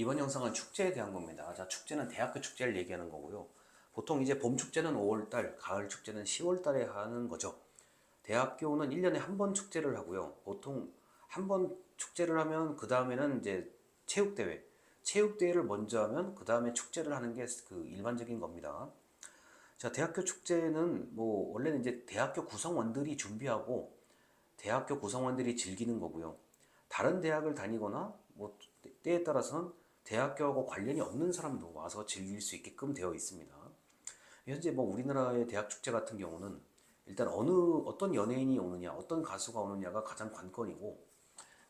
이번 영상은 축제에 대한 겁니다. 자, 축제는 대학교 축제를 얘기하는 거고요. 보통 이제 봄 축제는 5월달, 가을 축제는 10월달에 하는 거죠. 대학교는 1년에 한 번 축제를 하고요. 보통 한 번 축제를 하면 그 다음에는 이제 체육대회, 체육대회를 먼저 하면 그 다음에 축제를 하는 게 그 일반적인 겁니다. 자, 대학교 축제는 뭐 원래는 이제 대학교 구성원들이 준비하고 대학교 구성원들이 즐기는 거고요. 다른 대학을 다니거나 뭐 때에 따라서는 대학교하고 관련이 없는 사람도 와서 즐길 수 있게끔 되어 있습니다. 현재 뭐 우리나라의 대학 축제 같은 경우는 일단 어떤 연예인이 오느냐, 어떤 가수가 오느냐가 가장 관건이고,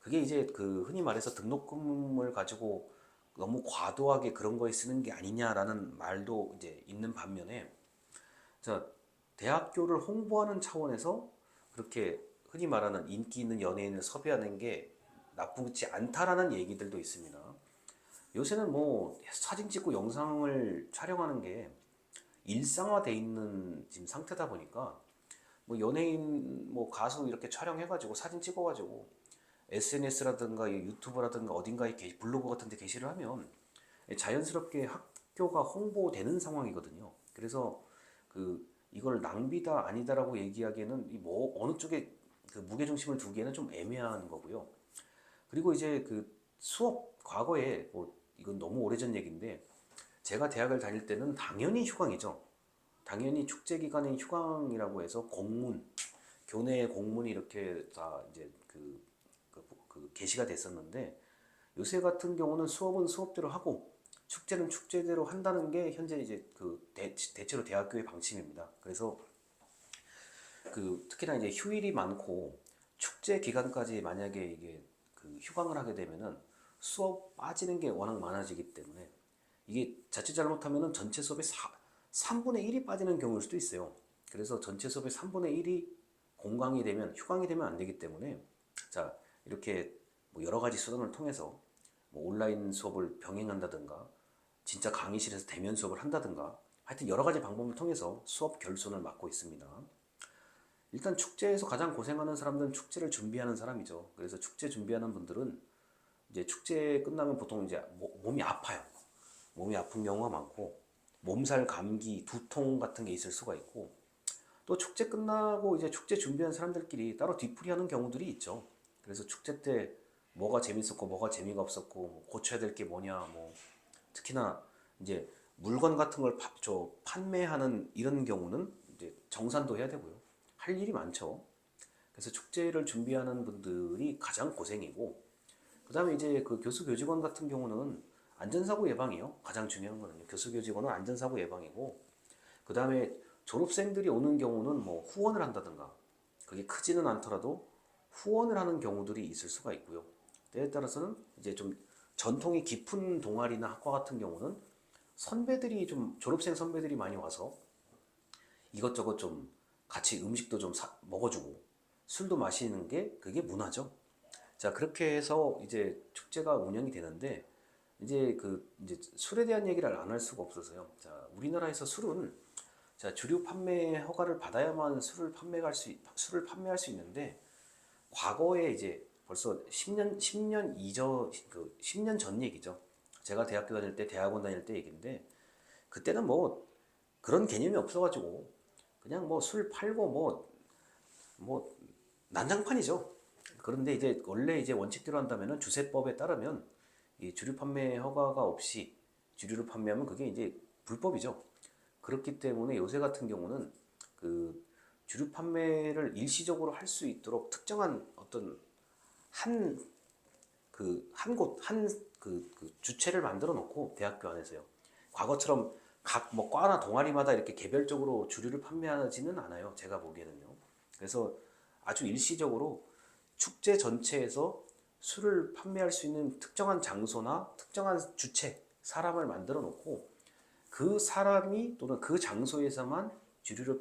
그게 이제 그 흔히 말해서 등록금을 가지고 너무 과도하게 그런 거에 쓰는 게 아니냐라는 말도 이제 있는 반면에, 자, 대학교를 홍보하는 차원에서 그렇게 흔히 말하는 인기 있는 연예인을 섭외하는 게 나쁘지 않다라는 얘기들도 있습니다. 요새는 뭐 사진 찍고 영상을 촬영하는 게 일상화돼 있는 지금 상태다 보니까 뭐 연예인 뭐 가수 이렇게 촬영해가지고 사진 찍어가지고 SNS라든가 유튜브라든가 어딘가에 블로그 같은 데 게시를 하면 자연스럽게 학교가 홍보되는 상황이거든요. 그래서 그 이걸 낭비다 아니다라고 얘기하기에는 이 뭐 어느 쪽에 그 무게중심을 두기에는 좀 애매한 거고요. 그리고 이제 그 수업 과거에 뭐 이건 너무 오래전 얘기인데, 제가 대학을 다닐 때는 당연히 휴강이죠. 당연히 축제 기간에 휴강이라고 해서 교내 공문이 이렇게 다 이제 그 게시가 됐었는데, 요새 같은 경우는 수업은 수업대로 하고 축제는 축제대로 한다는 게 현재 이제 대체로 대학교의 방침입니다. 그래서 그 특히나 이제 휴일이 많고 축제 기간까지 만약에 이게 그 휴강을 하게 되면은 수업 빠지는 게 워낙 많아지기 때문에 이게 자칫 잘못하면은 전체 수업의 3분의 1이 빠지는 경우일 수도 있어요. 그래서 전체 수업의 3분의 1이 공강이 되면 휴강이 되면 안 되기 때문에, 자, 이렇게 뭐 여러 가지 수단을 통해서 뭐 온라인 수업을 병행한다든가 진짜 강의실에서 대면 수업을 한다든가 하여튼 여러 가지 방법을 통해서 수업 결손을 막고 있습니다. 일단 축제에서 가장 고생하는 사람들은 축제를 준비하는 사람이죠. 그래서 축제 준비하는 분들은 이제 축제 끝나면 보통 이제 몸이 아파요. 몸이 아픈 경우가 많고 몸살, 감기, 두통 같은 게 있을 수가 있고, 또 축제 끝나고 이제 축제 준비한 사람들끼리 따로 뒤풀이하는 경우들이 있죠. 그래서 축제 때 뭐가 재밌었고 뭐가 재미가 없었고 뭐 고쳐야 될 게 뭐냐, 뭐 특히나 이제 물건 같은 걸 판매하는 이런 경우는 이제 정산도 해야 되고요. 할 일이 많죠. 그래서 축제를 준비하는 분들이 가장 고생이고, 그 다음에 이제 그 교수 교직원 같은 경우는 안전사고 예방이요. 가장 중요한 거는요. 교수 교직원은 안전사고 예방이고, 그 다음에 졸업생들이 오는 경우는 뭐 후원을 한다든가, 그게 크지는 않더라도 후원을 하는 경우들이 있을 수가 있고요. 때에 따라서는 이제 좀 전통이 깊은 동아리나 학과 같은 경우는 선배들이 좀 졸업생 선배들이 많이 와서 이것저것 좀 같이 음식도 좀 먹어주고 술도 마시는 게 그게 문화죠. 자, 그렇게 해서 이제 축제가 운영이 되는데, 이제 술에 대한 얘기를 안 할 수가 없어서요. 자, 우리나라에서 술은, 자, 주류 판매 허가를 받아야만 술을 판매할 수 있는데, 과거에 이제 벌써 10년 이전, 10년 전 얘기죠. 제가 대학교 다닐 때, 대학원 다닐 때 얘기인데, 그때는 뭐 그런 개념이 없어가지고 그냥 뭐 술 팔고 뭐 난장판이죠. 그런데 이제 원래 이제 원칙대로 한다면은 주세법에 따르면 이 주류 판매 허가가 없이 주류를 판매하면 그게 이제 불법이죠. 그렇기 때문에 요새 같은 경우는 그 주류 판매를 일시적으로 할 수 있도록 특정한 어떤 한 주체를 만들어 놓고 대학교 안에서요. 과거처럼 각 뭐 과나 동아리마다 이렇게 개별적으로 주류를 판매하지는 않아요. 제가 보기에는요. 그래서 아주 일시적으로 축제 전체에서 술을 판매할 수 있는 특정한 장소나 특정한 주체, 사람을 만들어 놓고 그 사람이 또는 그 장소에서만 주류를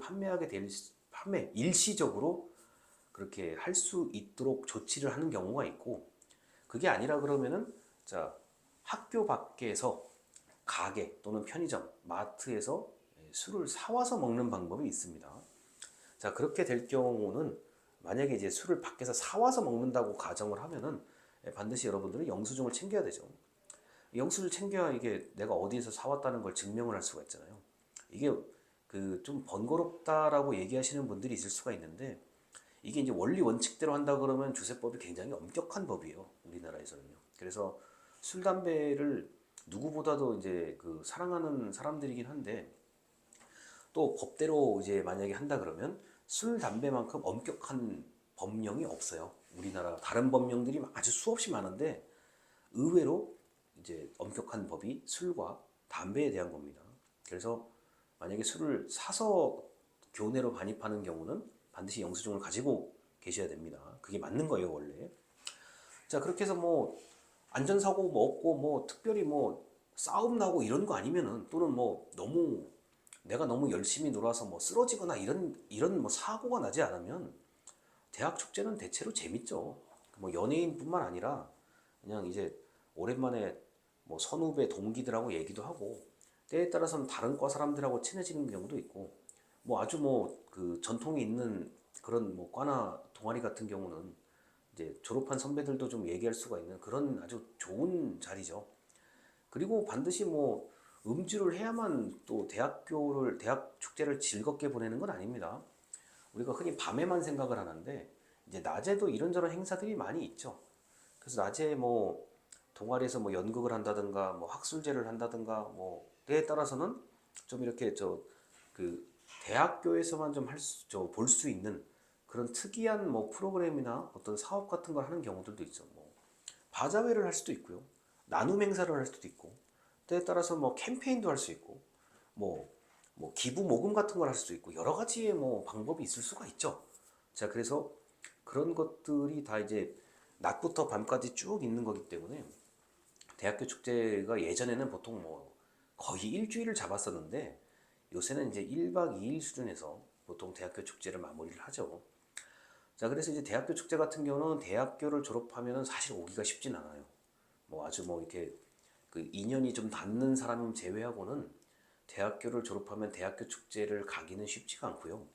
일시적으로 그렇게 할 수 있도록 조치를 하는 경우가 있고, 그게 아니라 그러면은, 자, 학교 밖에서 가게 또는 편의점, 마트에서 술을 사와서 먹는 방법이 있습니다. 자, 그렇게 될 경우는 만약에 이제 술을 밖에서 사와서 먹는다고 가정을 하면은 반드시 여러분들은 영수증을 챙겨야 되죠. 영수를 챙겨야 이게 내가 어디에서 사왔다는 걸 증명을 할 수가 있잖아요. 이게 그 좀 번거롭다라고 얘기하시는 분들이 있을 수가 있는데 이게 이제 원리 원칙대로 한다 그러면 주세법이 굉장히 엄격한 법이에요. 우리나라에서는요. 그래서 술, 담배를 누구보다도 이제 그 사랑하는 사람들이긴 한데 또 법대로 이제 만약에 한다 그러면 술, 담배만큼 엄격한 법령이 없어요. 우리나라 다른 법령들이 아주 수없이 많은데 의외로 이제 엄격한 법이 술과 담배에 대한 겁니다. 그래서 만약에 술을 사서 교내로 반입하는 경우는 반드시 영수증을 가지고 계셔야 됩니다. 그게 맞는 거예요, 원래. 자, 그렇게 해서 뭐 안전사고 뭐 없고 뭐 특별히 뭐 싸움 나고 이런 거 아니면은 또는 뭐 너무 내가 너무 열심히 놀아서 뭐 쓰러지거나 이런 뭐 사고가 나지 않으면 대학 축제는 대체로 재밌죠. 뭐 연예인뿐만 아니라 그냥 이제 오랜만에 뭐 선후배 동기들하고 얘기도 하고 때에 따라서는 다른 과 사람들하고 친해지는 경우도 있고 뭐 아주 뭐 그 전통이 있는 그런 뭐 과나 동아리 같은 경우는 이제 졸업한 선배들도 좀 얘기할 수가 있는 그런 아주 좋은 자리죠. 그리고 반드시 뭐 음주를 해야만 또 대학 축제를 즐겁게 보내는 건 아닙니다. 우리가 흔히 밤에만 생각을 하는데 이제 낮에도 이런저런 행사들이 많이 있죠. 그래서 낮에 뭐 동아리에서 뭐 연극을 한다든가 뭐 학술제를 한다든가 뭐 때에 따라서는 좀 이렇게 저 그 대학교에서만 좀 볼 수 있는 그런 특이한 뭐 프로그램이나 어떤 사업 같은 걸 하는 경우들도 있죠. 뭐 바자회를 할 수도 있고요. 나눔 행사를 할 수도 있고 때에 따라서 뭐 캠페인도 할 수 있고 뭐, 뭐 기부 모금 같은 걸 할 수도 있고 여러 가지의 뭐 방법이 있을 수가 있죠. 자, 그래서 그런 것들이 다 이제 낮부터 밤까지 쭉 있는 거기 때문에 대학교 축제가 예전에는 보통 뭐 거의 일주일을 잡았었는데 요새는 이제 1박 2일 수준에서 보통 대학교 축제를 마무리를 하죠. 자, 그래서 이제 대학교 축제 같은 경우는 대학교를 졸업하면은 사실 오기가 쉽진 않아요. 뭐 아주 뭐 이렇게 그 인연이 좀 닿는 사람 제외하고는 대학교를 졸업하면 대학교 축제를 가기는 쉽지가 않고요.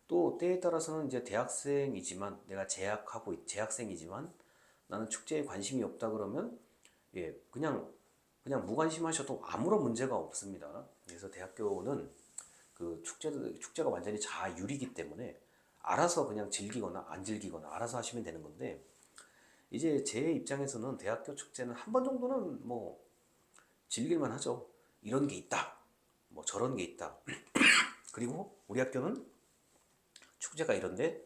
또 때에 따라서는 이제 대학생이지만 내가 재학생이지만 나는 축제에 관심이 없다 그러면 예, 그냥 무관심하셔도 아무런 문제가 없습니다. 그래서 대학교는 그 축제가 완전히 자율이기 때문에 알아서 그냥 즐기거나 안 즐기거나 알아서 하시면 되는 건데 이제 제 입장에서는 대학교 축제는 한 번 정도는 뭐 즐길만 하죠. 이런 게 있다. 뭐 저런 게 있다. 그리고 우리 학교는 축제가 이런데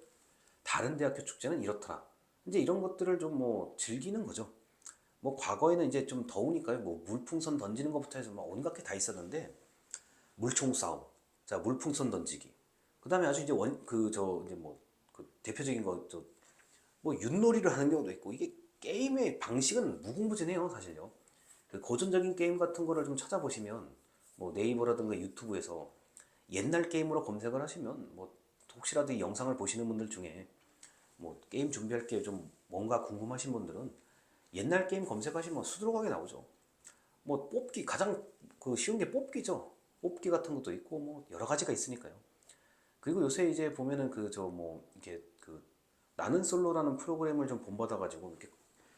다른 대학교 축제는 이렇더라. 이제 이런 것들을 좀 뭐 즐기는 거죠. 뭐 과거에는 이제 좀 더우니까요. 뭐 물풍선 던지는 것부터 해서 막 온갖 게 다 있었는데 물총 싸움, 자 물풍선 던지기. 그다음에 아주 이제 이제 뭐 그 대표적인 거 뭐 윷놀이를 하는 경우도 있고 이게 게임의 방식은 무궁무진해요 사실요. 그 고전적인 게임 같은 거를 좀 찾아보시면 뭐 네이버라든가 유튜브에서 옛날 게임으로 검색을 하시면 뭐 혹시라도 이 영상을 보시는 분들 중에 뭐 게임 준비할 게 좀 뭔가 궁금하신 분들은 옛날 게임 검색하시면 수두룩하게 나오죠. 뭐 뽑기 가장 그 쉬운 게 뽑기죠. 뽑기 같은 것도 있고 뭐 여러 가지가 있으니까요. 그리고 요새 이제 보면은 그 저 뭐 이게 그 나는 솔로라는 프로그램을 좀 본받아가지고 이렇게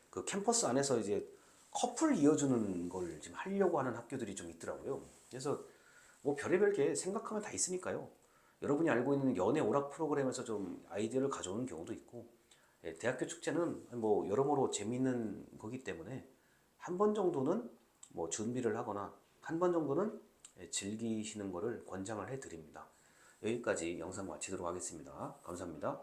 그 캠퍼스 안에서 이제 커플 이어주는 걸 지금 하려고 하는 학교들이 좀 있더라고요. 그래서 뭐 별의별 게 생각하면 다 있으니까요. 여러분이 알고 있는 연애 오락 프로그램에서 좀 아이디어를 가져오는 경우도 있고, 예, 대학교 축제는 뭐 여러모로 재밌는 거기 때문에 한 번 정도는 뭐 준비를 하거나 한 번 정도는 예, 즐기시는 거를 권장을 해드립니다. 여기까지 영상 마치도록 하겠습니다. 감사합니다.